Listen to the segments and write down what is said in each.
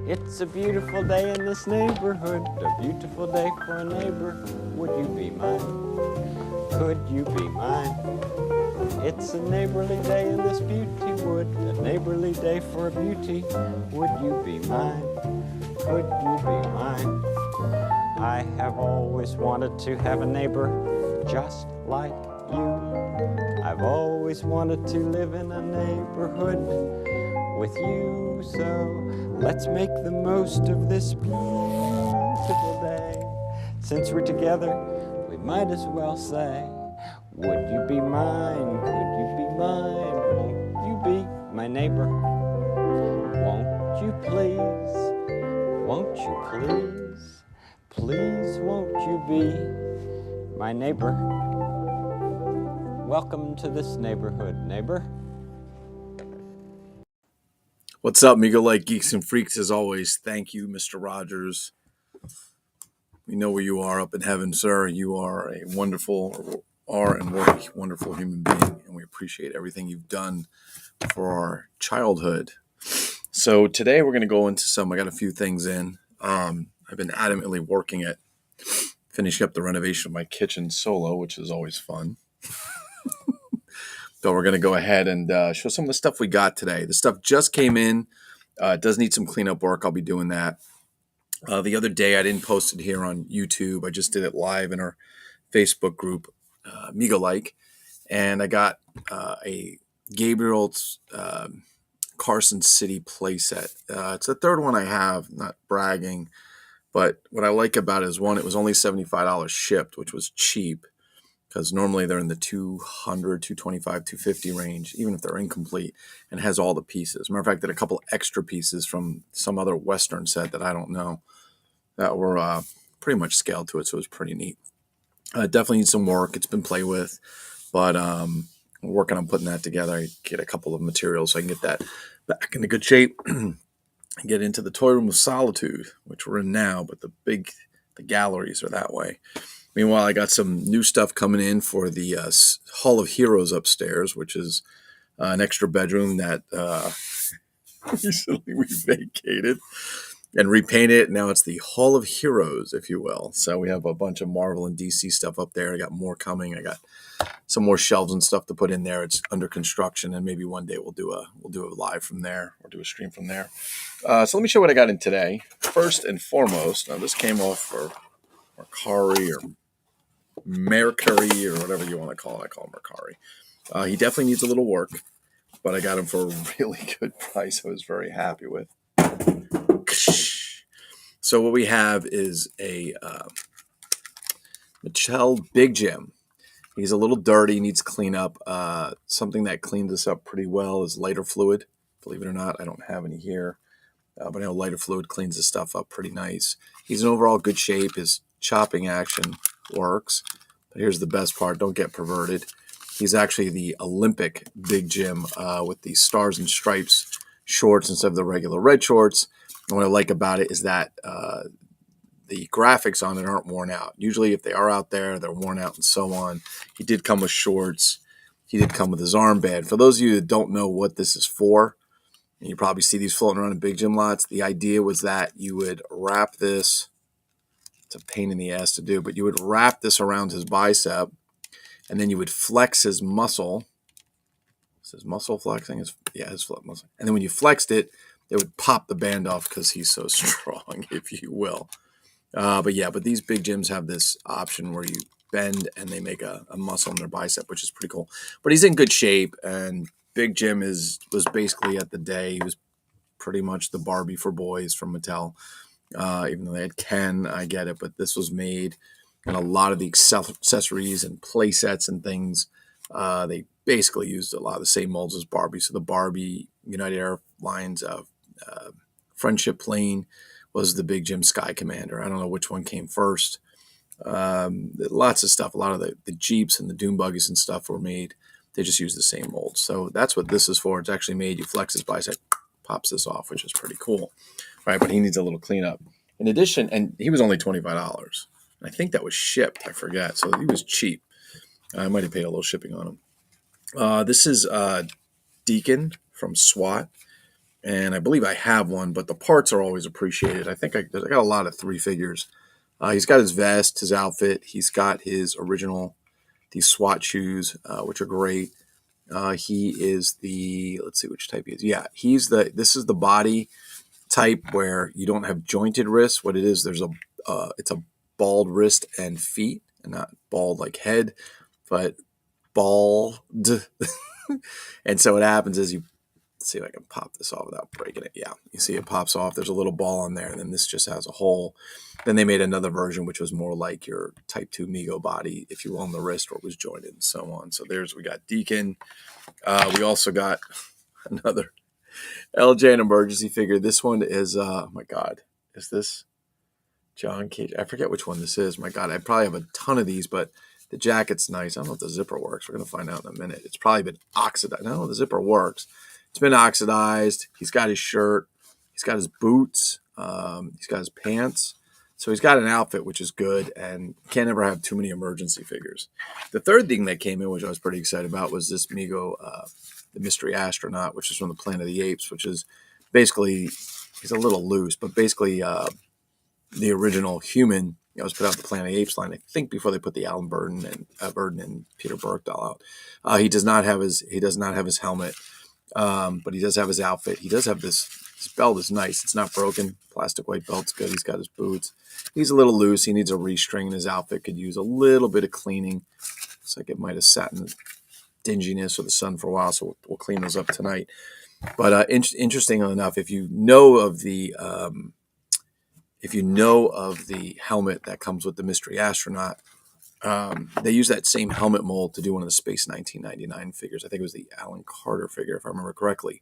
It's a beautiful day in this neighborhood, a beautiful day for a neighbor. Would you be mine? Could you be mine? It's a neighborly day in this beauty wood, a neighborly day for a beauty. Would you be mine? Could you be mine? I have always wanted to have a neighbor just like you. I've always wanted to live in a neighborhood with you, so let's make the most of this beautiful day. Since we're together, we might as well say, would you be mine? Could you be mine? Won't you be my neighbor? Won't you please? Won't you please? Please won't you be my neighbor? Welcome to this neighborhood, neighbor. What's up, mego geeks and freaks? As always, thank you, Mr. Rogers. We know where you are up in heaven, sir. You are a wonderful, wonderful human being, and we appreciate everything you've done for our childhood. So today we're going to go into I got a few things in. I've been adamantly working at finishing up the renovation of my kitchen solo, which is always fun. So we're going to go ahead and show some of the stuff we got today. The stuff just came in. It does need some cleanup work. I'll be doing that. The other day, I didn't post it here on YouTube. I just did it live in our Facebook group, mego and I got a Gabriel Carson City playset. It's the third one I have, not bragging, but what I like about it is, one, it was only $75 shipped, which was cheap, because normally they're in the $200, $225, $250 range, even if they're incomplete, and has all the pieces. Matter of fact, did a couple extra pieces from some other Western set that I don't know that were pretty much scaled to it, so it was pretty neat. Definitely needs some work. It's been played with, but I'm working on putting that together. I get a couple of materials so I can get that back into good shape and get into the toy room of solitude, which we're in now, but the galleries are that way. Meanwhile, I got some new stuff coming in for the Hall of Heroes upstairs, which is an extra bedroom that recently we vacated and repainted. Now it's the Hall of Heroes, if you will. So we have a bunch of Marvel and DC stuff up there. I got more coming. I got some more shelves and stuff to put in there. It's under construction, and maybe one day we'll do a live from there or do a stream from there. So let me show you what I got in today. First and foremost, now this came off for Mercari or Mercury or whatever you want to call it. I call him Mercari. He definitely needs a little work, but I got him for a really good price. I was very happy with. So what we have is a Mattel Big Jim. He's a little dirty, needs cleanup. Something that cleans this up pretty well is lighter fluid. Believe it or not, I don't have any here. But I know lighter fluid cleans this stuff up pretty nice. He's in overall good shape. His chopping action works. But here's the best part. Don't get perverted. He's actually the Olympic Big Jim with the stars and stripes shorts instead of the regular red shorts. And what I like about it is that the graphics on it aren't worn out. Usually if they are out there, they're worn out and so on. He did come with shorts. He did come with his armband. For those of you that don't know what this is for, and you probably see these floating around in Big Jim lots, the idea was that you would wrap this. It's a pain in the ass to do, but you would wrap this around his bicep, and then you would flex his muscle. Is his muscle flexing? His foot muscle. And then when you flexed it, it would pop the band off because he's so strong, if you will. But these Big Jims have this option where you bend and they make a muscle in their bicep, which is pretty cool. But he's in good shape, and Big Jim was basically at the day, he was pretty much the Barbie for boys from Mattel. Even though they had Ken, I get it, but this was made, and a lot of the accessories and play sets and things, they basically used a lot of the same molds as Barbie. So the Barbie United Airlines Friendship plane was the Big Jim Sky Commander. I don't know which one came first. Lots of stuff. A lot of the Jeeps and the Doom buggies and stuff were made. They just use the same molds. So that's what this is for. It's actually made. You flex his bicep, pops this off, which is pretty cool. Right, but he needs a little cleanup. In addition, and he was only $25. I think that was shipped. I forget. So he was cheap. I might have paid a little shipping on him. This is Deacon from SWAT and I believe I have one, but the parts are always appreciated. I think I got a lot of 3 figures. He's got his vest, his outfit. He's got his original, these SWAT shoes, which are great. He is the, let's see which type he is. Yeah, this is the body type where you don't have jointed wrists. What it is, it's a bald wrist and feet, and not bald like head, but bald. And so what happens is let's see if I can pop this off without breaking it. Yeah, you see it pops off. There's a little ball on there, and then this just has a hole. Then they made another version, which was more like your Type 2 Mego body, if you will, on the wrist where it was jointed and so on. So we got Deacon. We also got another LJN Emergency figure. This one is, oh my God, is this John Cage? I forget which one this is. My God, I probably have a ton of these, but the jacket's nice. I don't know if the zipper works. We're going to find out in a minute. It's probably been oxidized. No, the zipper works. It's been oxidized. He's got his shirt. He's got his boots. He's got his pants. So he's got an outfit, which is good, and can't ever have too many emergency figures. The third thing that came in, which I was pretty excited about, was this Mego, the Mystery Astronaut, which is from the Planet of the Apes, which is basically, he's a little loose, but basically the original human. Was put out the Planet of the Apes line, I think, before they put the Alan Burden and Peter Burke-doll out. He does not have his helmet, but he does have his outfit. He does have this belt is nice. It's not broken. Plastic white belt's good. He's got his boots. He's a little loose. He needs a restring, and his outfit could use a little bit of cleaning. Looks like it might have sat in the dinginess or the sun for a while, so we'll clean those up tonight. But interestingly enough, if you know of the helmet that comes with the Mystery Astronaut, they use that same helmet mold to do one of the Space 1999 figures. I think it was the Alan Carter figure, if I remember correctly.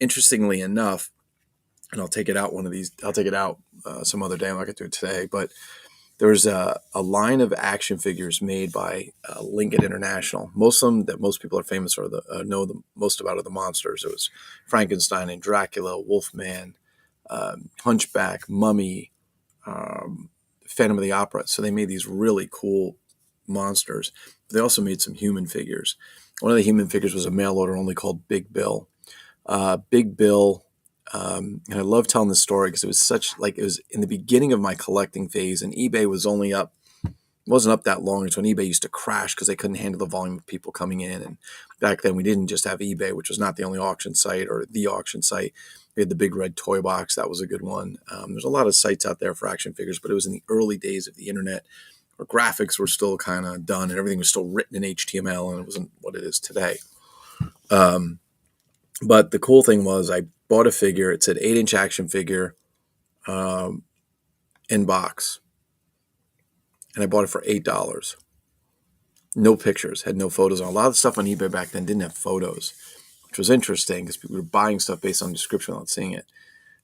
Interestingly enough, and I'll take it out some other day. I'm not going to do it today, but there's a line of action figures made by Lincoln International. Most of them that most people are famous for, know the most about are the monsters. It was Frankenstein and Dracula, Wolfman, Hunchback, Mummy, Phantom of the Opera. So they made these really cool monsters. They also made some human figures. One of the human figures was a mail order only called Big Bill. Big Bill, and I love telling this story because it was in the beginning of my collecting phase, and eBay wasn't up that long. It's when eBay used to crash because they couldn't handle the volume of people coming in. And back then we didn't just have eBay, which was not the only auction site or the auction site. We had the Big Red Toy Box. That was a good one. There's a lot of sites out there for action figures, but it was in the early days of the internet where graphics were still kind of done and everything was still written in HTML, and it wasn't what it is today. But the cool thing was I bought a figure. It said 8-inch action figure in box. And I bought it for $8. No pictures, had no photos on. A lot of the stuff on eBay back then didn't have photos, which was interesting because people were buying stuff based on description without seeing it.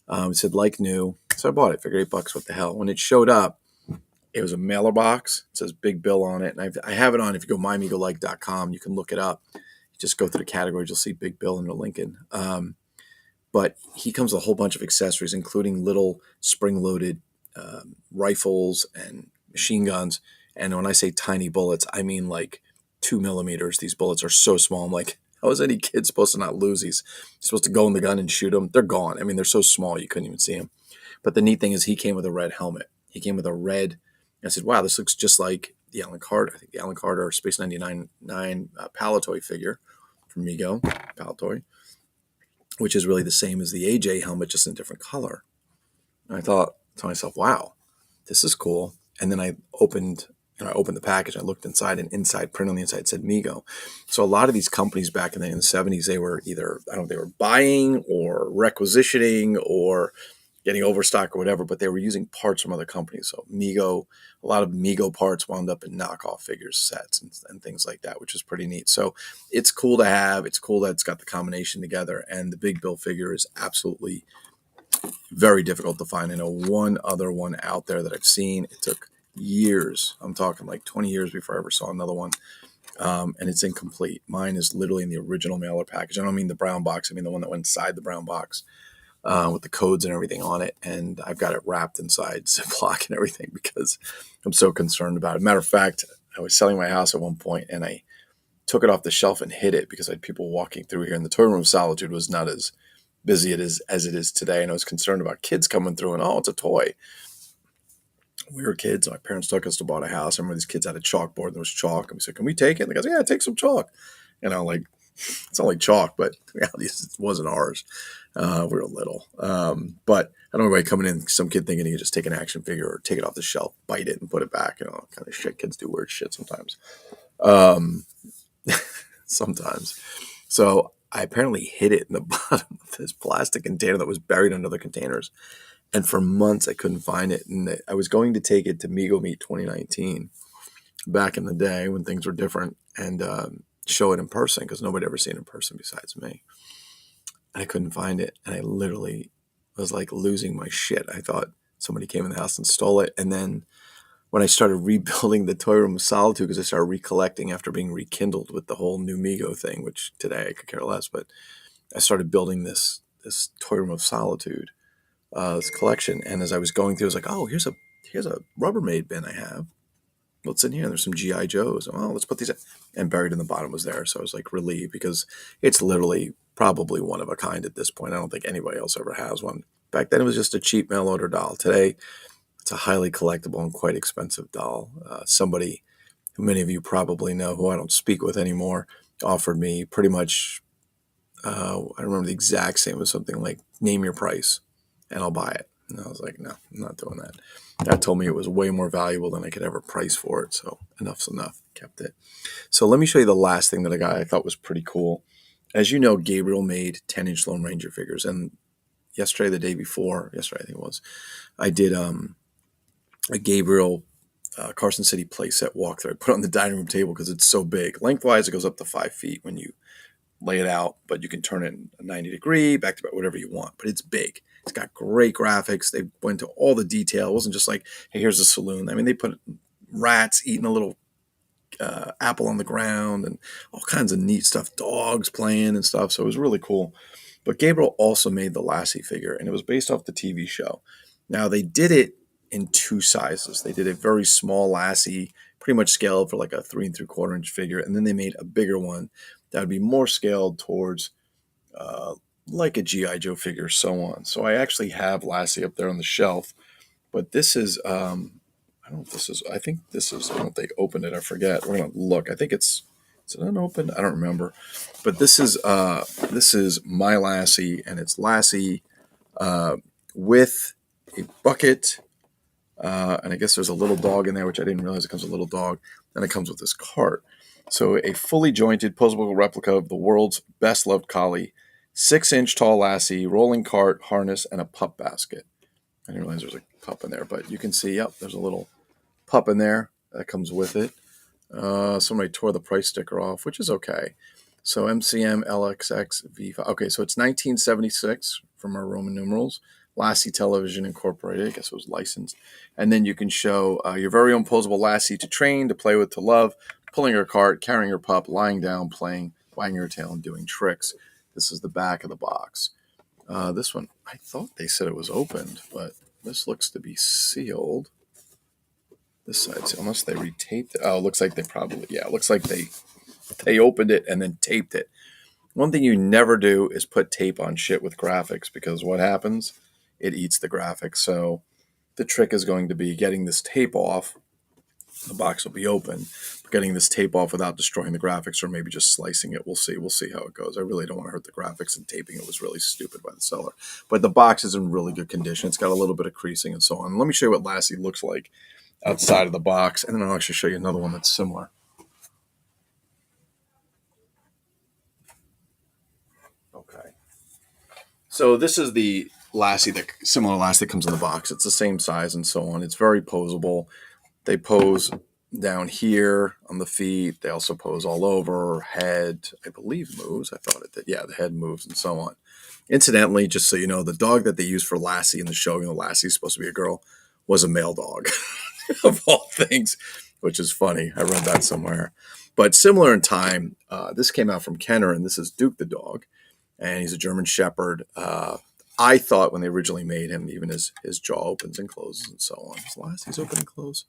It said like new. So I bought it. Figured $8, what the hell. When it showed up, it was a mailer box. It says Big Bill on it. And I have it on, if you go mymegolike.com, you can look it up. Just go through the categories, you'll see Big Bill under Lincoln. But he comes with a whole bunch of accessories, including little spring-loaded rifles and machine guns. And when I say tiny bullets, I mean like 2 millimeters. These bullets are so small. I'm like, how is any kid supposed to not lose these? You're supposed to go in the gun and shoot them. They're gone. I mean, they're so small you couldn't even see them. But the neat thing is he came with a red helmet. He came with a red. I said, wow, this looks just like the Alan Carter. I think the Alan Carter Space 99 Palatoy figure from Mego, Palatoy, which is really the same as the AJ helmet, just in a different color. And I thought to myself, wow, this is cool. And then I opened the package. I looked inside, and print on the inside said Mego. So a lot of these companies back in the 70s, they were either, they were buying or requisitioning or getting overstock or whatever, but they were using parts from other companies. So Mego, a lot of Mego parts wound up in knockoff figures, sets, and things like that, which is pretty neat. So it's cool to have. It's cool that it's got the combination together. And the Big Bill figure is absolutely very difficult to find. I know one other one out there that I've seen. It took years. I'm talking like 20 years before I ever saw another one. And it's incomplete. Mine is literally in the original mailer package. I don't mean the brown box. I mean the one that went inside the brown box. With the codes and everything on it, and I've got it wrapped inside Ziploc and everything because I'm so concerned about it. Matter of fact, I was selling my house at one point, and I took it off the shelf and hid it because I had people walking through here, and the toy room of solitude was not as busy as it is today. And I was concerned about kids coming through and, oh, it's a toy. We were kids. My parents took us to buy a house. I remember these kids had a chalkboard. There was chalk. And we said, can we take it? And they goes, yeah, take some chalk. And I'm like, it's only chalk, but the reality is it wasn't ours. We were little. But I don't know anybody coming in, some kid thinking he could just take an action figure or take it off the shelf, bite it and put it back. You know, kind of shit. Kids do weird shit sometimes. Sometimes. So I apparently hid it in the bottom of this plastic container that was buried under the containers. And for months, I couldn't find it. And I was going to take it to Mego Meet 2019 back in the day when things were different and show it in person because nobody ever seen it in person besides me. And I couldn't find it. And I literally was like losing my shit. I thought somebody came in the house and stole it. And then when I started rebuilding the Toy Room of Solitude, because I started recollecting after being rekindled with the whole new Mego thing, which today I could care less, but I started building this Toy Room of Solitude, this collection. And as I was going through, I was like, oh, here's a Rubbermaid bin I have. What's in here? There's some G.I. Joes. Oh, let's put these in. And buried in the bottom was there. So I was like relieved because it's literally probably one of a kind at this point. I don't think anybody else ever has one. Back then it was just a cheap mail order doll. Today it's a highly collectible and quite expensive doll. Somebody who many of you probably know, who I don't speak with anymore, offered me pretty much, I remember the exact same, was something like, name your price and I'll buy it. And I was like, no, I'm not doing that. That told me it was way more valuable than I could ever price for it. So enough's enough. Kept it. So let me show you the last thing that I thought was pretty cool. As you know, Gabriel made 10-inch Lone Ranger figures. And yesterday I think it was, I did a Gabriel Carson City playset walkthrough. I put it on the dining room table because it's so big. Lengthwise, it goes up to 5 feet when you lay it out, but you can turn it a 90 degree, back to back, whatever you want. But it's big. It's got great graphics. They went to all the detail. It wasn't just like, hey, here's a saloon. I mean, they put rats eating a little apple on the ground and all kinds of neat stuff, dogs playing and stuff. So it was really cool. But Gabriel also made the Lassie figure, and it was based off the TV show. Now, they did it in two sizes. They did a very small Lassie, pretty much scaled for like a 3 3/4 inch figure, and then they made a bigger one that would be more scaled towards like a G.I. Joe figure, so on. So I actually have Lassie up there on the shelf, but this is, I don't know if this is, I think this is, I don't know if they opened it, I forget. We're going to look. I think is it unopened? I don't remember. But this is my Lassie, and it's Lassie with a bucket, and I guess there's a little dog in there, which I didn't realize it comes with a little dog. Then it comes with this cart. So a fully jointed, posable replica of the world's best loved collie, 6-inch tall Lassie, rolling cart, harness, and a pup basket. I didn't realize there was a pup in there, but you can see, yep, there's a little pup in there that comes with it. Somebody tore the price sticker off, which is okay. So MCM LXX V5. Okay, so it's 1976 from our Roman numerals. Lassie Television Incorporated. I guess it was licensed. And then you can show your very own posable Lassie to train, to play with, to love, pulling her cart, carrying her pup, lying down, playing, wagging her tail, and doing tricks. This is the back of the box. This one, I thought they said it was opened, but this looks to be sealed. This side, unless they retaped it. Oh, it looks like they probably, yeah, it looks like they opened it and then taped it. One thing you never do is put tape on shit with graphics, because what happens? It eats the graphics. So the trick is going to be getting this tape off. The box will be open. Getting this tape off without destroying the graphics, or maybe just slicing it. We'll see. We'll see how it goes. I really don't want to hurt the graphics, and taping it was really stupid by the seller. But the box is in really good condition. It's got a little bit of creasing and so on. Let me show you what Lassie looks like outside of the box, and then I'll actually show you another one that's similar. Okay. So this is the Lassie, similar Lassie that comes in the box. It's the same size and so on. It's very posable. They pose down here on the feet. They also pose all over. Head, I believe, moves. I thought it did. Yeah, the head moves and so on. Incidentally, just so you know, the dog that they used for Lassie in the show, you know, Lassie's supposed to be a girl, was a male dog, of all things, which is funny. I read that somewhere. But similar in time, this came out from Kenner, and this is Duke the dog, and he's a German Shepherd. I thought when they originally made him, even his jaw opens and closes and so on. Is Lassie's open and close?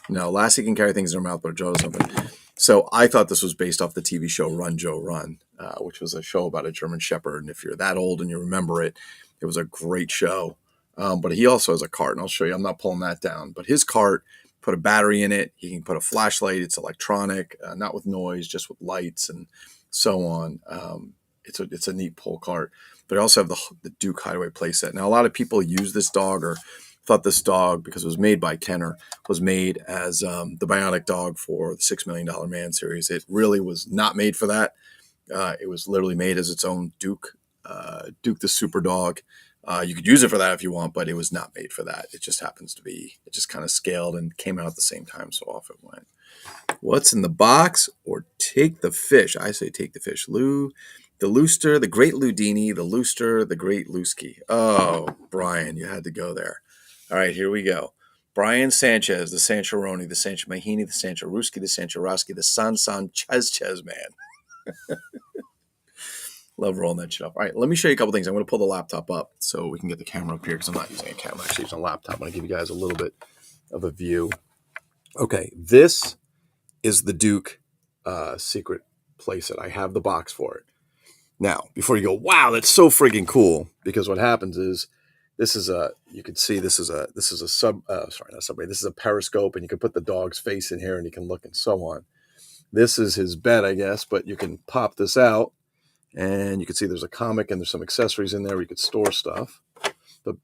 No, Lassie can carry things in her mouth, but her jaw doesn't open. So I thought this was based off the TV show Run, Joe, Run, which was a show about a German Shepherd. And if you're that old and you remember it, it was a great show. But he also has a cart, and I'll show you. I'm not pulling that down. But his cart, put a battery in it. He can put a flashlight. It's electronic, not with noise, just with lights and so on. It's a neat pull cart. But I also have the Duke Hideaway playset. Now, a lot of people use this dog or thought this dog, because it was made by Kenner, was made as the bionic dog for the $6 Million Man series. It really was not made for that. It was literally made as its own Duke the Super Dog. You could use it for that if you want, but it was not made for that. It just happens to be, it just kind of scaled and came out at the same time, so off it went. What's in the box? Or take the fish. I say take the fish. The Looster, the Great Ludini, the Looster, the Great Lusky. Oh, Brian, you had to go there. All right, here we go. Brian Sanchez, the Sancharoni, the Sancho Mahini, the Sancho Ruski, the Sancho Roski, the San Ches man. Love rolling that shit up. All right, let me show you a couple things. I'm going to pull the laptop up so we can get the camera up here because I'm not using a camera. I'm actually using a laptop. I'm going to give you guys a little bit of a view. Okay, this is the Duke secret playset. I have the box for it. Now, before you go, wow, that's so freaking cool, because what happens is this is you can see this is a periscope, and you can put the dog's face in here and you can look and so on. This is his bed, I guess, but you can pop this out and you can see there's a comic and there's some accessories in there where you could store stuff. But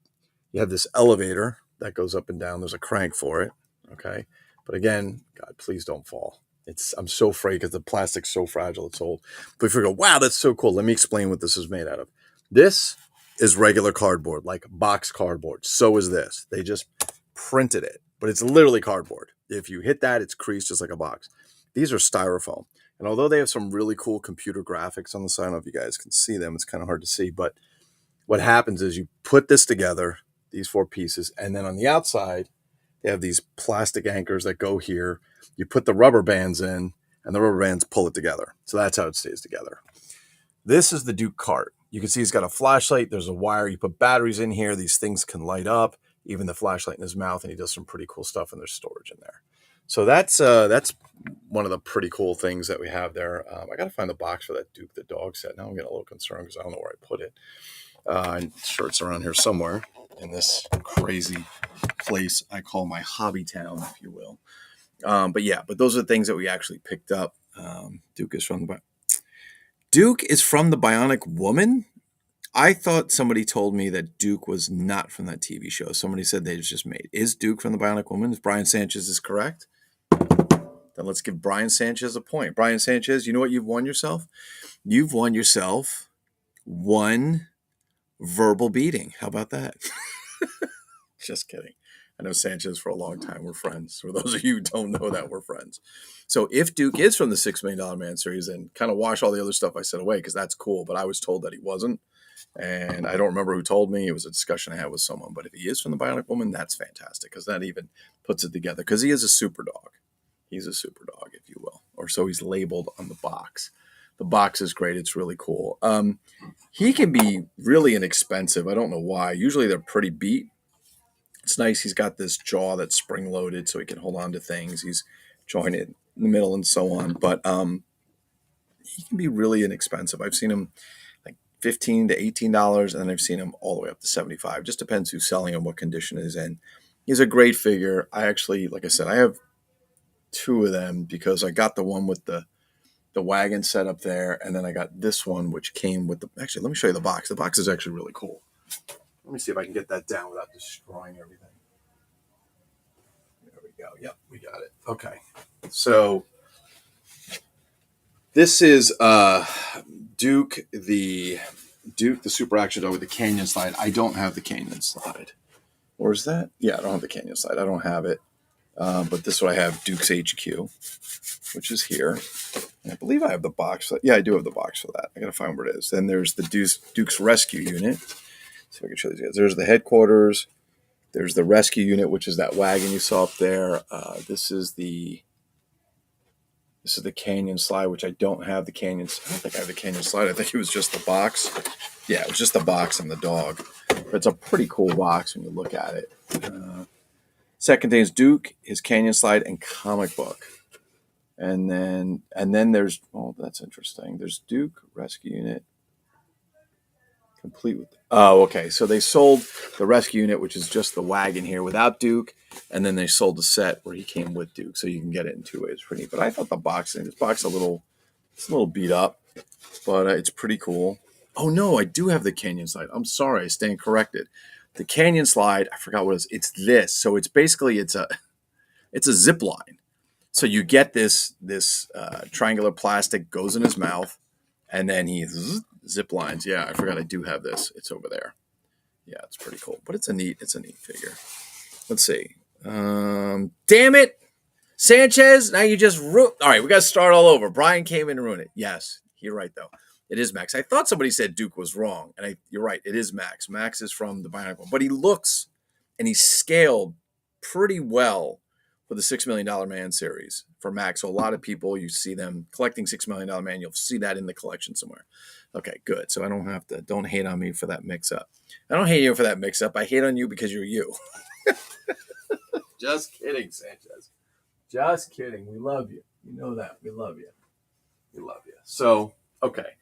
you have this elevator that goes up and down. There's a crank for it. Okay. But again, God, please don't fall. I'm so afraid because the plastic's so fragile, it's old. But if you go, wow, that's so cool. Let me explain what this is made out of. This is regular cardboard, like box cardboard. So is this. They just printed it, but it's literally cardboard. If you hit that, it's creased just like a box. These are styrofoam. And although they have some really cool computer graphics on the side, I don't know if you guys can see them. It's kind of hard to see. But what happens is you put this together, these 4 pieces, and then on the outside, they have these plastic anchors that go here. You put the rubber bands in, and the rubber bands pull it together. So that's how it stays together. This is the Duke cart. You can see he's got a flashlight. There's a wire. You put batteries in here. These things can light up, even the flashlight in his mouth, and he does some pretty cool stuff, and there's storage in there. So that's one of the pretty cool things that we have there. I got to find the box for that Duke the dog set. Now I'm getting a little concerned because I don't know where I put it. I'm sure it's around here somewhere in this crazy place I call my hobby town, if you will. But those are the things that we actually picked up. Duke is from the Bionic Woman. I thought somebody told me that Duke was not from that TV show. Somebody said they just made. Is Duke from the Bionic Woman? If Brian Sanchez is correct, then let's give Brian Sanchez a point. Brian Sanchez, you know what you've won yourself? You've won yourself one verbal beating. How about that? Just kidding. I know Sanchez for a long time. We're friends. For those of you who don't know that, we're friends. So if Duke is from the $6 Million Man series, then kind of wash all the other stuff I said away, because that's cool. But I was told that he wasn't. And I don't remember who told me. It was a discussion I had with someone. But if he is from the Bionic Woman, that's fantastic, because that even puts it together. Because he is a super dog. He's a super dog, if you will. Or so he's labeled on the box. The box is great. It's really cool. He can be really inexpensive. I don't know why. Usually they're pretty beat. It's nice. He's got this jaw that's spring-loaded so he can hold on to things. He's jointed in the middle and so on. But he can be really inexpensive. I've seen him like $15 to $18, and then I've seen him all the way up to $75. Just depends who's selling him, what condition it is in. He's a great figure. I actually, like I said, I have 2 of them because I got the one with the wagon set up there, and then I got this one which came with the. Actually, let me show you the box. The box is actually really cool. Let me see if I can get that down without destroying everything. There we go. Yep, we got it. Okay. So this is Duke the super action dog with the canyon slide. I don't have the canyon slide. Or is that? Yeah, I don't have the canyon slide. I don't have it. But this is what I have, Duke's HQ, which is here. And I believe I have the box for that. Yeah, I do have the box for that. I got to find where it is. Then there's the Duke's rescue unit. See if I can show these guys. There's the headquarters. There's the rescue unit, which is that wagon you saw up there. This is the canyon slide, which I don't have the canyon. I don't think I have the canyon slide. I think it was just the box. Yeah, it was just the box and the dog. But it's a pretty cool box when you look at it. Set contains Duke, his canyon slide, and comic book. And then there's, oh, that's interesting. There's Duke Rescue Unit, complete with. Oh, okay. So they sold the rescue unit, which is just the wagon here without Duke, and then they sold the set where he came with Duke, so you can get it in 2 ways. Pretty neat. But I thought this box it's a little beat up, but it's pretty cool. Oh no, I do have the Canyon slide. I'm sorry, I stand corrected. The Canyon slide, I forgot what it is. It's this. So it's basically it's a zip line. So you get this triangular plastic goes in his mouth, and then he zip lines. Yeah, I forgot I do have this. It's over there. Yeah, it's pretty cool. But it's a neat figure. Let's see. Damn it, Sanchez. Now you just all right, we got to start all over. Brian came in and ruined it. Yes, you're right though. It is Max. I thought somebody said Duke was wrong, and you're right. It is Max. Max is from the Bionic one, but he looks and he's scaled pretty well for the $6 Million Man series for Max. So a lot of people, you see them collecting $6 Million Man. You'll see that in the collection somewhere. Okay, good. So I don't hate on me for that mix-up. I don't hate you for that mix-up. I hate on you because you're you. Just kidding, Sanchez. Just kidding. We love you. You know that. We love you. We love you. So, okay.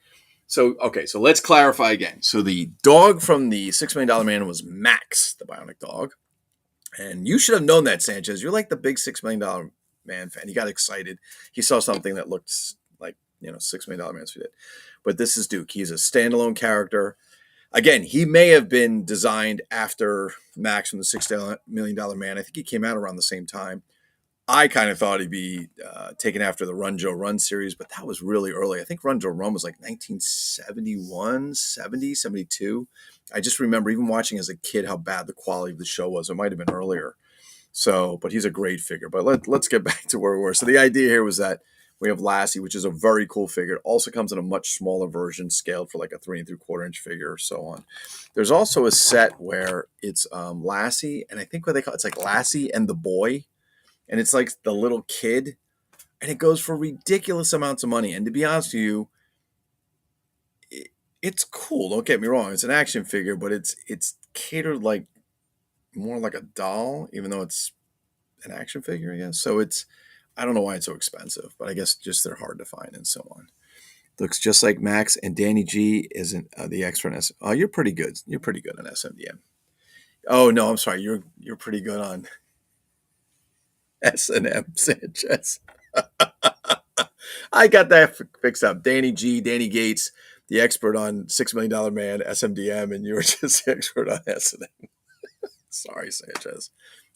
So let's clarify again. So the dog from the $6 Million Man was Max, the bionic dog. And you should have known that, Sanchez. You're like the big $6 Million Man fan. He got excited. He saw something that looked like, $6 Million Man did. But this is Duke. He's a standalone character. Again, he may have been designed after Max from the $6 Million Man. I think he came out around the same time. I kind of thought he'd be taken after the Run Joe Run series, but that was really early. I think Run Joe Run was like 1971, 70, 72. I just remember even watching as a kid how bad the quality of the show was. It might have been earlier. So, but he's a great figure. But let's get back to where we were. So the idea here was that we have Lassie, which is a very cool figure. It also comes in a much smaller version, scaled for like a 3 3/4 inch figure, or so on. There's also a set where it's Lassie, and I think what they call it's like Lassie and the Boy. And it's like the little kid, and it goes for ridiculous amounts of money. And to be honest with you, it's cool. Don't get me wrong; it's an action figure, but it's catered like more like a doll, even though it's an action figure, I guess. So I don't know why it's so expensive, but I guess just they're hard to find and so on. Looks just like Max, and Danny G isn't the expert in Oh, you're pretty good. You're pretty good on SMDM. Oh no, I'm sorry. You're pretty good on S&M, Sanchez. I got that fixed up. Danny G, Danny Gates, the expert on $6 Million Man, SMDM, and you were just the expert on S&M. Sorry, Sanchez.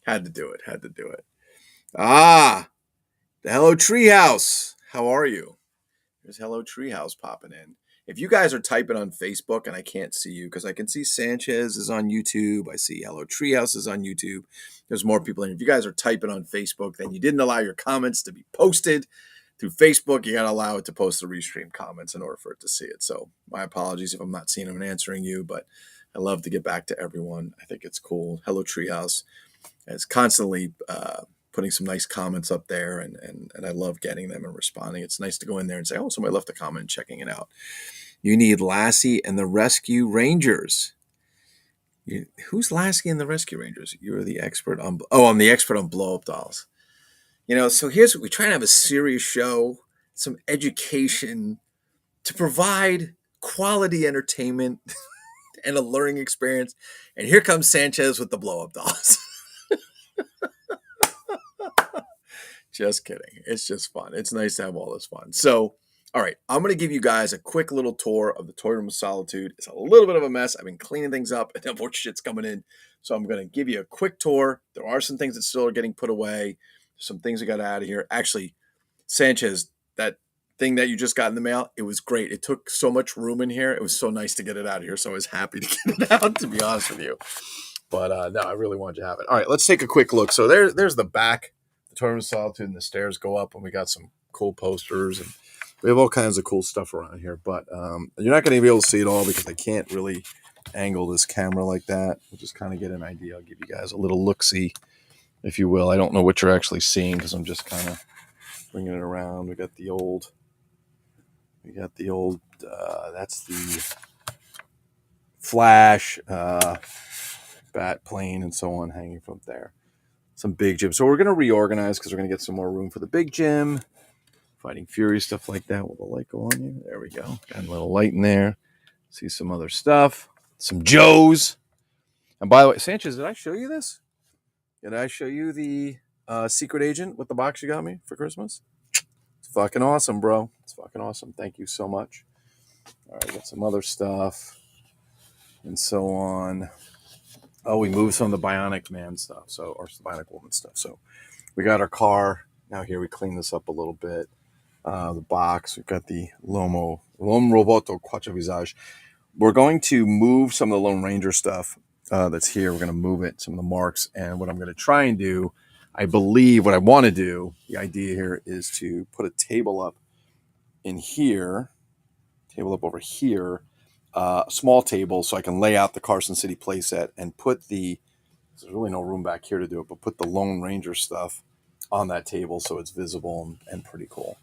Had to do it. Ah, the Hello Treehouse. How are you? There's Hello Treehouse popping in. If you guys are typing on Facebook and I can't see you, because I can see Sanchez is on YouTube. I see Hello Treehouse is on YouTube. There's more people in. If you guys are typing on Facebook, then you didn't allow your comments to be posted through Facebook. You got to allow it to post the restream comments in order for it to see it. So my apologies if I'm not seeing them and answering you, but I love to get back to everyone. I think it's cool. Hello Treehouse is constantly putting some nice comments up there, and I love getting them and responding. It's nice to go in there and say, oh, somebody left a comment and checking it out. You need Lassie and the Rescue Rangers. Who's Lassie and the Rescue Rangers? You're the expert on... Oh, I'm the expert on blow-up dolls. So here's what we try to have a serious show, some education to provide quality entertainment and a learning experience. And here comes Sanchez with the blow-up dolls. Just kidding. It's just fun. It's nice to have all this fun. So, all right, I'm going to give you guys a quick little tour of the Toy Room of Solitude. It's a little bit of a mess. I've been cleaning things up, and more shit's coming in. So I'm going to give you a quick tour. There are some things that still are getting put away. Some things that got out of here. Actually, Sanchez, that thing that you just got in the mail, it was great. It took so much room in here. It was so nice to get it out of here. So I was happy to get it out, to be honest with you. But no, I really wanted you to have it. All right, let's take a quick look. So there's the back. The Toy Room of Solitude, and the stairs go up, and we got some cool posters, and we have all kinds of cool stuff around here. But you're not going to be able to see it all because I can't really angle this camera like that. We'll just kind of get an idea. I'll give you guys a little look-see, if you will. I don't know what you're actually seeing because I'm just kind of bringing it around. We got the old. That's the Flash, bat plane, and so on hanging from there. Some Big Jim. So we're going to reorganize because we're going to get some more room for the Big Jim. Fighting Fury, stuff like that. Will the light go on you? There we go. Got a little light in there. See some other stuff. Some Joes. And by the way, Sanchez, did I show you this? Did I show you the Secret Agent with the box you got me for Christmas? It's fucking awesome, bro. It's fucking awesome. Thank you so much. All right, got some other stuff and so on. Oh, we moved some of the Bionic Man stuff, or the Bionic Woman stuff. So we got our car. Now here we clean this up a little bit. The box. We've got the L'Uomo Roboto Quattro Visage. We're going to move some of the Lone Ranger stuff that's here. We're going to move it, some of the marks. And what I'm going to try and do, I believe what I want to do, the idea here is to put a table up in here, table up over here, a small table so I can lay out the Carson City playset and put there's really no room back here to do it, but put the Lone Ranger stuff on that table so it's visible and pretty cool.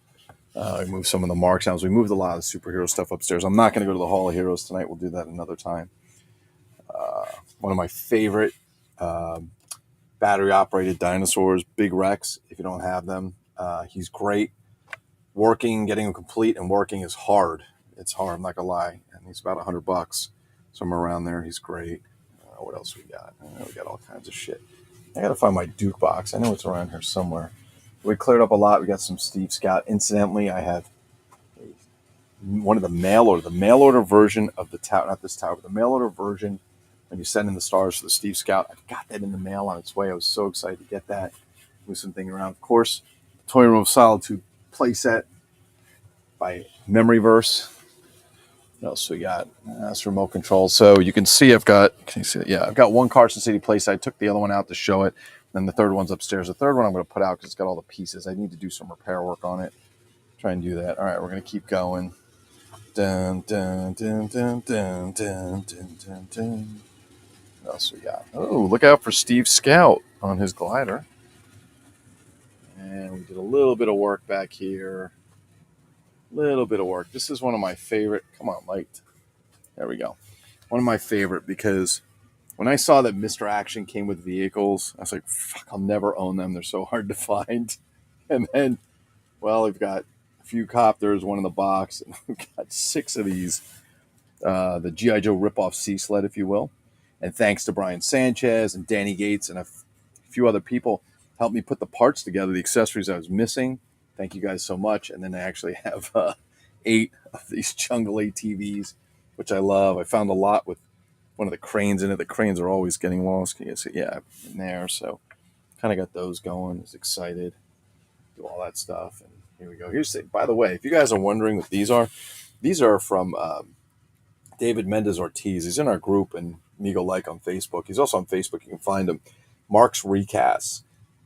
We moved some of the marks out. We moved a lot of the superhero stuff upstairs. I'm not going to go to the Hall of Heroes tonight. We'll do that another time. One of my favorite battery-operated dinosaurs, Big Rex. If you don't have them, he's great. Getting them complete and working is hard. It's hard, I'm not going to lie. And he's about $100, somewhere around there. He's great. What else we got? We got all kinds of shit. I got to find my Duke box. I know it's around here somewhere. We cleared up a lot. We got some Steve Scott. Incidentally, I have one of the mail order version of the tower, not this tower, but the mail order version when you send in the stars for the Steve Scout. I got that in the mail on its way. I was so excited to get that. Move something around. Of course, Toy Room of Solitude playset by Memoryverse. What else we got? That's remote control. So you can see I've got one Carson City playset. I took the other one out to show it. Then the third one's upstairs. The third one I'm going to put out because it's got all the pieces. I need to do some repair work on it. Try and do that. All right, we're going to keep going. Dun, dun, dun, dun, dun, dun, dun, dun, dun. What else we got? Oh, look out for Steve Scout on his glider. And we did a little bit of work back here. Little bit of work. This is one of my favorite. Come on, light. There we go. One of my favorite because when I saw that Mr. Action came with vehicles, I was like, fuck, I'll never own them. They're so hard to find. And then, well, we've got a few copters, one in the box, and we've got 6 of these, the G.I. Joe ripoff Sea Sled, if you will. And thanks to Brian Sanchez and Danny Gates and a few other people helped me put the parts together, the accessories I was missing. Thank you guys so much. And then I actually have 8 of these Jungle ATVs, which I love. I found a lot with one of the cranes in it. The cranes are always getting lost. Can you see? Yeah, in there. So kind of got those going. Was excited. Do all that stuff. And here we go. By the way, if you guys are wondering what these are from David Mendez Ortiz. He's in our group and Mego Like on Facebook. He's also on Facebook. You can find him. Mark's Recasts.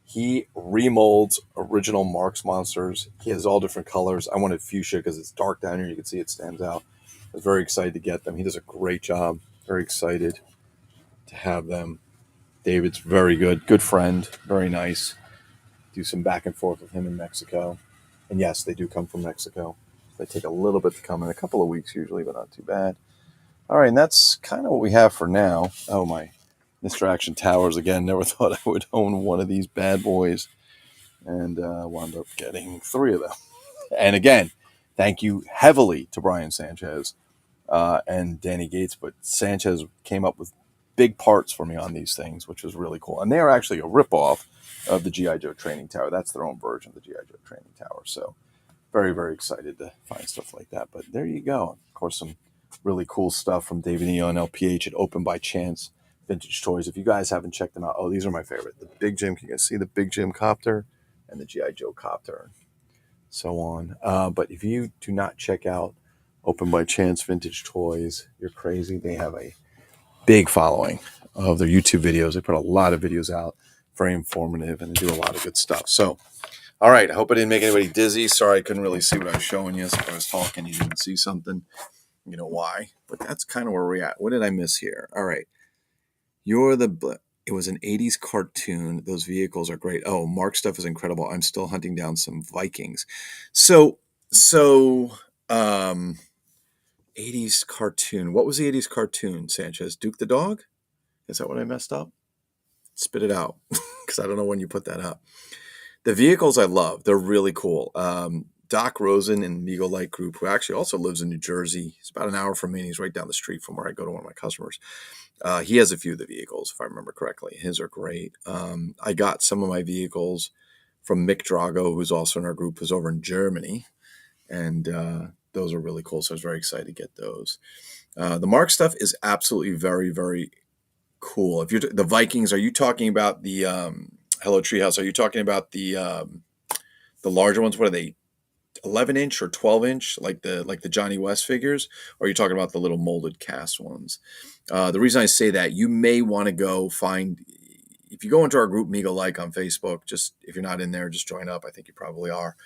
He remolds original Mark's monsters. He has all different colors. I wanted fuchsia because it's dark down here. You can see it stands out. I was very excited to get them. He does a great job. Very excited to have them. David's very good. Good friend. Very nice. Do some back and forth with him in Mexico. And yes, they do come from Mexico. They take a little bit to come in, a couple of weeks usually, but not too bad. All right, and that's kind of what we have for now. Oh, my Mr. Action Towers again. Never thought I would own one of these bad boys. And wound up getting 3 of them. And again, thank you heavily to Brian Sanchez and Danny Gates. But Sanchez came up with big parts for me on these things, which was really cool. And they are actually a ripoff of the G.I. Joe Training Tower. That's their own version of the G.I. Joe Training Tower. So very, very excited to find stuff like that. But there you go. Of course, some really cool stuff from David Eo and LPH at Open by Chance Vintage Toys. If you guys haven't checked them out, oh, these are my favorite. The Big Jim. Can you guys see the Big Jim copter and the G.I. Joe copter? So on. But if you do not check out Open by Chance Vintage Toys, you're crazy. They have a big following of their YouTube videos. They put a lot of videos out, very informative, and they do a lot of good stuff. So, all right. I hope I didn't make anybody dizzy. Sorry, I couldn't really see what I was showing you. So if I was talking, you didn't see something. You know why? But that's kind of where we're at. What did I miss here? All right. It was an 80s cartoon. Those vehicles are great. Oh, Mark stuff is incredible. I'm still hunting down some Vikings. So 80s cartoon. What was the 80s cartoon, Sanchez? Duke the Dog? Is that what I messed up? Spit it out because I don't know when you put that up. The vehicles I love. They're really cool. Doc Rosen in Mego Light Group, who actually also lives in New Jersey. He's about an hour from me, and he's right down the street from where I go to one of my customers. He has a few of the vehicles, if I remember correctly. His are great. I got some of my vehicles from Mick Drago, who's also in our group, who's over in Germany. And those are really cool. So I was very excited to get those. The Mark stuff is absolutely very, very cool. If you're the Vikings, are you talking about the Hello Treehouse? Are you talking about the larger ones? What are they? 11-inch or 12-inch, like the Johnny West figures? Or are you talking about the little molded cast ones? The reason I say that, you may want to go find, if you go into our group Mego Like on Facebook, just if you're not in there, just join up. I think you probably are.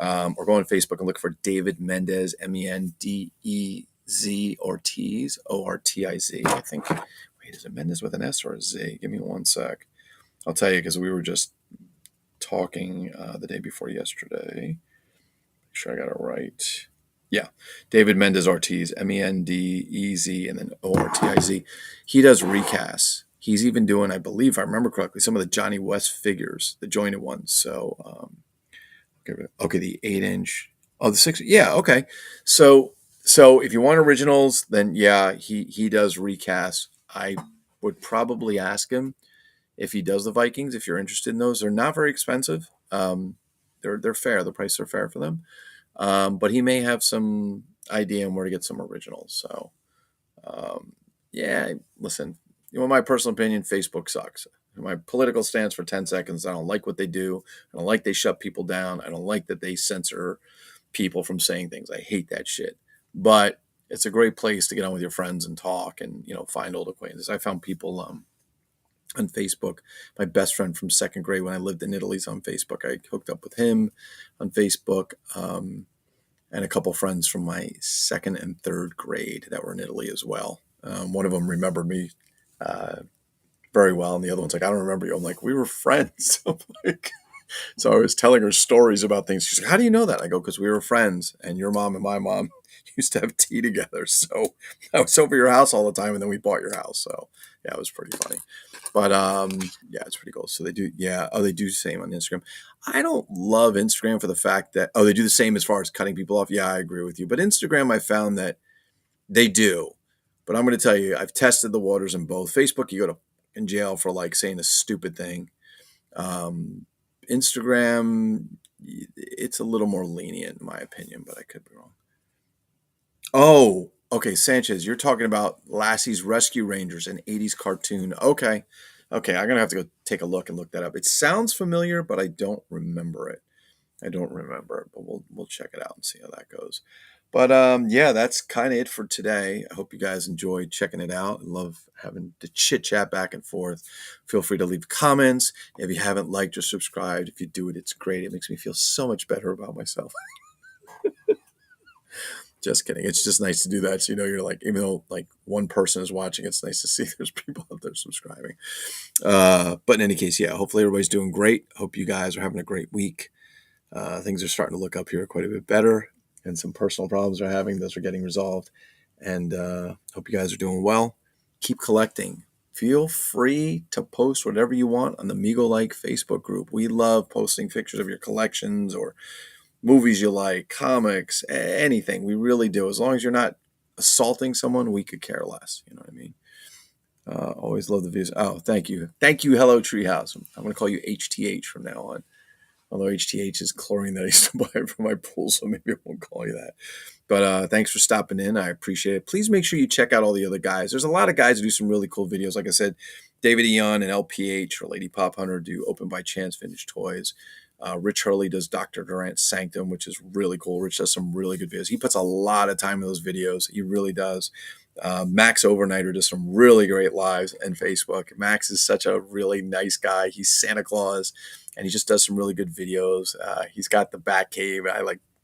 Or go on Facebook and look for David Mendez, Mendez Ortiz, Ortiz. I think. Wait, is it Mendez with an S or a Z? Give me one sec. I'll tell you, because we were just talking the day before yesterday. Make sure I got it right. Yeah, David Mendez Ortiz, Mendez, and then Ortiz. He does recasts. He's even doing, I believe, if I remember correctly, some of the Johnny West figures, the jointed ones. So, okay, the 8-inch. Oh, the 6. Yeah, okay. So if you want originals, then yeah, he does recasts. I would probably ask him if he does the Vikings. If you're interested in those, they're not very expensive. They're fair. The prices are fair for them. But he may have some idea on where to get some originals. So, yeah, listen, my personal opinion, Facebook sucks. My political stance for 10 seconds, I don't like what they do. I don't like they shut people down. I don't like that they censor people from saying things. I hate that shit. But it's a great place to get on with your friends and talk and, find old acquaintances. I found people on Facebook. My best friend from second grade when I lived in Italy is on Facebook. I hooked up with him on Facebook. And a couple friends from my second and third grade that were in Italy as well. One of them remembered me very well, and the other one's like, I don't remember you. I'm like, we were friends. So I was telling her stories about things. She's like, how do you know that? I go, because we were friends, and your mom and my mom used to have tea together. So I was over your house all the time, and then we bought your house. So yeah, it was pretty funny. But yeah, it's pretty cool. So they do, yeah. Oh, they do the same on Instagram. I don't love Instagram for the fact that, they do the same as far as cutting people off. Yeah, I agree with you. But Instagram, I found that they do. But I'm going to tell you, I've tested the waters in both. Facebook, you go to in jail for saying a stupid thing. Instagram, it's a little more lenient in my opinion, but I could be wrong. Oh, okay, Sanchez, you're talking about Lassie's Rescue Rangers, an 80s cartoon. Okay, I'm going to have to go take a look and look that up. It sounds familiar, but I don't remember it. But we'll check it out and see how that goes. But yeah, that's kind of it for today. I hope you guys enjoyed checking it out. I love having the chit chat back and forth. Feel free to leave comments. If you haven't liked or subscribed, if you do it, it's great. It makes me feel so much better about myself. Just kidding. It's just nice to do that. So, you're like, even though one person is watching, it's nice to see there's people out there subscribing. But in any case, yeah, hopefully everybody's doing great. Hope you guys are having a great week. Things are starting to look up here quite a bit better, and some personal problems are having. Those are getting resolved. And hope you guys are doing well. Keep collecting. Feel free to post whatever you want on the Mego Like Facebook group. We love posting pictures of your collections or movies you like, comics, anything. We really do. As long as you're not assaulting someone, we could care less. You know what I mean? Always love the views. Oh, thank you. Thank you, Hello Treehouse. I'm going to call you HTH from now on. Although HTH is chlorine that I used to buy for my pool, so maybe I won't call you that. But thanks for stopping in. I appreciate it. Please make sure you check out all the other guys. There's a lot of guys who do some really cool videos. Like I said, David Eon and LPH or Lady Pop Hunter do Open by Chance Vintage Toys. Rich Hurley does Dr. Durant's Sanctum, which is really cool. Rich does some really good videos. He puts a lot of time in those videos. He really does. Max Overnighter does some really great lives on Facebook. Max is such a really nice guy. He's Santa Claus, and he just does some really good videos. He's got the Bat Cave.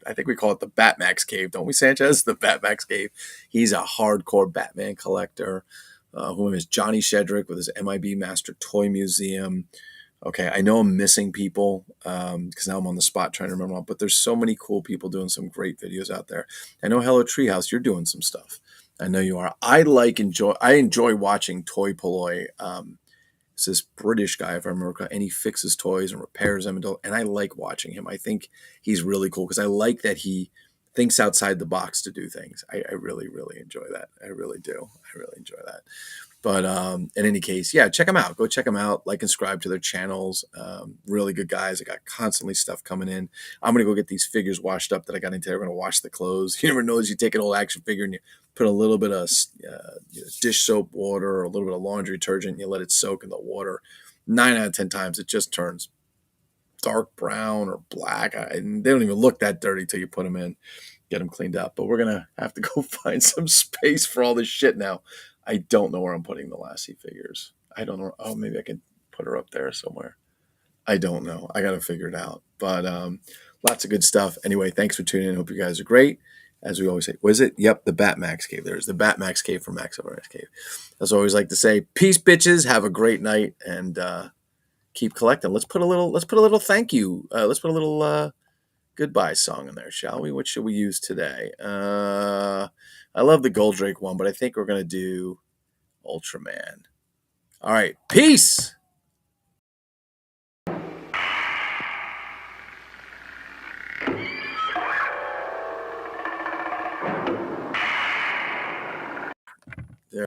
I think we call it the Batmax Cave, don't we, Sanchez? The Batmax Cave. He's a hardcore Batman collector. Who is Johnny Shedrick with his MIB Master Toy Museum. Okay, I know I'm missing people because now I'm on the spot trying to remember all, but there's so many cool people doing some great videos out there. I know Hello Treehouse, you're doing some stuff. I know you are. I enjoy watching Toy Polloi. It's this British guy, if I remember correctly, and he fixes toys and repairs them. And I like watching him. I think he's really cool because I like that he thinks outside the box to do things. I really, really enjoy that. I really do. I really enjoy that. But in any case, yeah, check them out. Go check them out. Like and subscribe to their channels. Really good guys. I got constantly stuff coming in. I'm going to go get these figures washed up that I got into. I'm going to wash the clothes. You never know as you take an old action figure and you put a little bit of dish soap water or a little bit of laundry detergent and you let it soak in the water. 9 out of 10 times it just turns dark brown or black. They don't even look that dirty till you put them in, get them cleaned up. But we're going to have to go find some space for all this shit now. I don't know where I'm putting the Lassie figures. I don't know. Oh, maybe I can put her up there somewhere. I don't know. I got to figure it out. But lots of good stuff. Anyway, thanks for tuning in. Hope you guys are great. As we always say, was it? Yep, the Batmax Cave. There's the Batmax Cave from Max Over Max Cave. As I always like to say, peace, bitches. Have a great night and keep collecting. Let's put a little thank you. Let's put a little goodbye song in there, shall we? What should we use today? I love the Goldrake one, but I think we're going to do Ultraman. All right. Peace. There.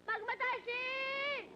Magmatashi!